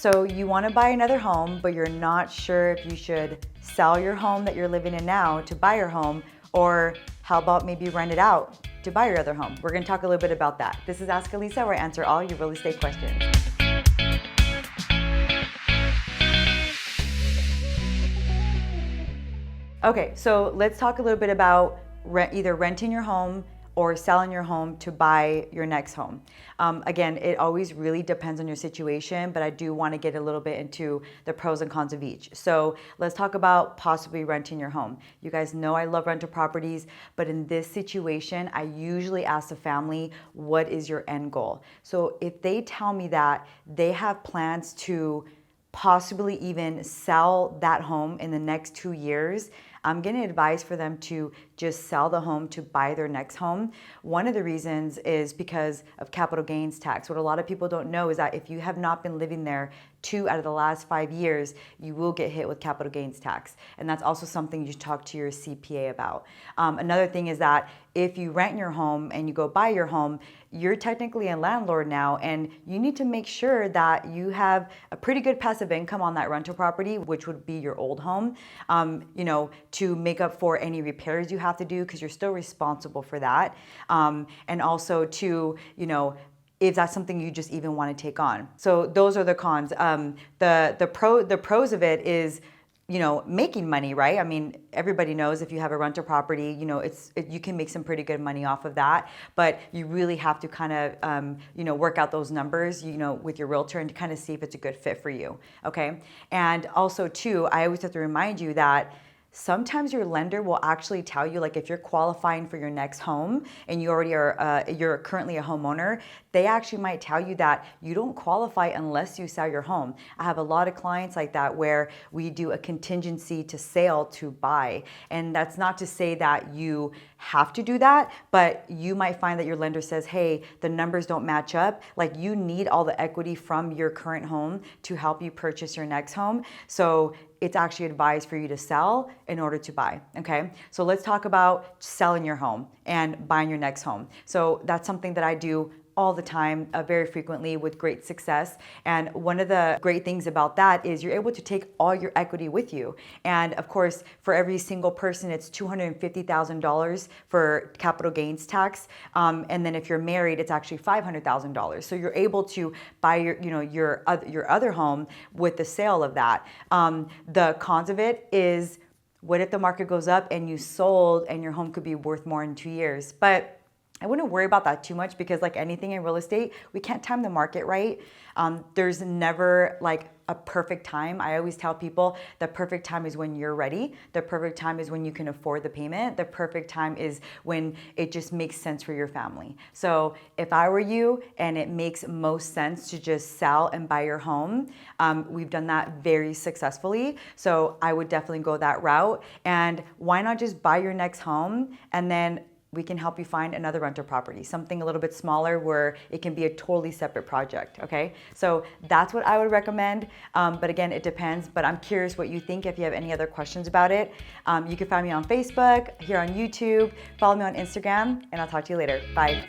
So you want to buy another home, but you're not sure if you should sell your home that you're living in now to buy your home, or how about maybe rent it out to buy your other home? We're going to talk a little bit about that. This is Ask Alyssa, where I answer all your real estate questions. Okay, so let's talk a little bit about either renting your home or selling your home to buy your next home. Again, it always really depends on your situation, but I do want to get a little bit into the pros and cons of each. So let's talk about possibly renting your home. You guys know I love rental properties, but in this situation, I usually ask the family, what is your end goal? So if they tell me that they have plans to possibly even sell that home in the next 2 years, I'm going to advise for them to just sell the home to buy their next home. One of the reasons is because of capital gains tax. What a lot of people don't know is that if you have not been living there 2 out of the last 5 years, you will get hit with capital gains tax. And that's also something you should talk to your CPA about. Another thing is that if you rent your home and you go buy your home, you're technically a landlord now, and you need to make sure that you have a pretty good passive income on that rental property, which would be your old home, to make up for any repairs you have to do, because you're still responsible for that. And also to, if that's something you just even want to take on. So those are the cons. The pros of it is, making money, right? I mean, everybody knows if you have a rental property, you can make some pretty good money off of that, but you really have to kind of, work out those numbers, with your realtor and to kind of see if it's a good fit for you. Okay. And also too, I always have to remind you that sometimes your lender will actually tell you, like if you're qualifying for your next home and you already are, you're currently a homeowner, they actually might tell you that you don't qualify unless you sell your home. I have a lot of clients like that where we do a contingency to sale to buy. And that's not to say that you have to do that, but you might find that your lender says, hey, the numbers don't match up. Like you need all the equity from your current home to help you purchase your next home. So it's actually advised for you to sell in order to buy, okay? So let's talk about selling your home and buying your next home. So that's something that I do all the time, very frequently with great success. And one of the great things about that is you're able to take all your equity with you. And of course, for every single person, it's $250,000 for capital gains tax. And then if you're married, it's actually $500,000. So you're able to buy your other home with the sale of that. The cons of it is, what if the market goes up and you sold and your home could be worth more in 2 years? But I wouldn't worry about that too much, because like anything in real estate, we can't time the market right. There's never like a perfect time. I always tell people the perfect time is when you're ready. The perfect time is when you can afford the payment. The perfect time is when it just makes sense for your family. So if I were you and it makes most sense to just sell and buy your home, we've done that very successfully. So I would definitely go that route. And why not just buy your next home, and then we can help you find another rental property, something a little bit smaller where it can be a totally separate project, okay? So that's what I would recommend. But again, it depends, but I'm curious what you think. If you have any other questions about it, you can find me on Facebook, here on YouTube, follow me on Instagram, and I'll talk to you later. Bye.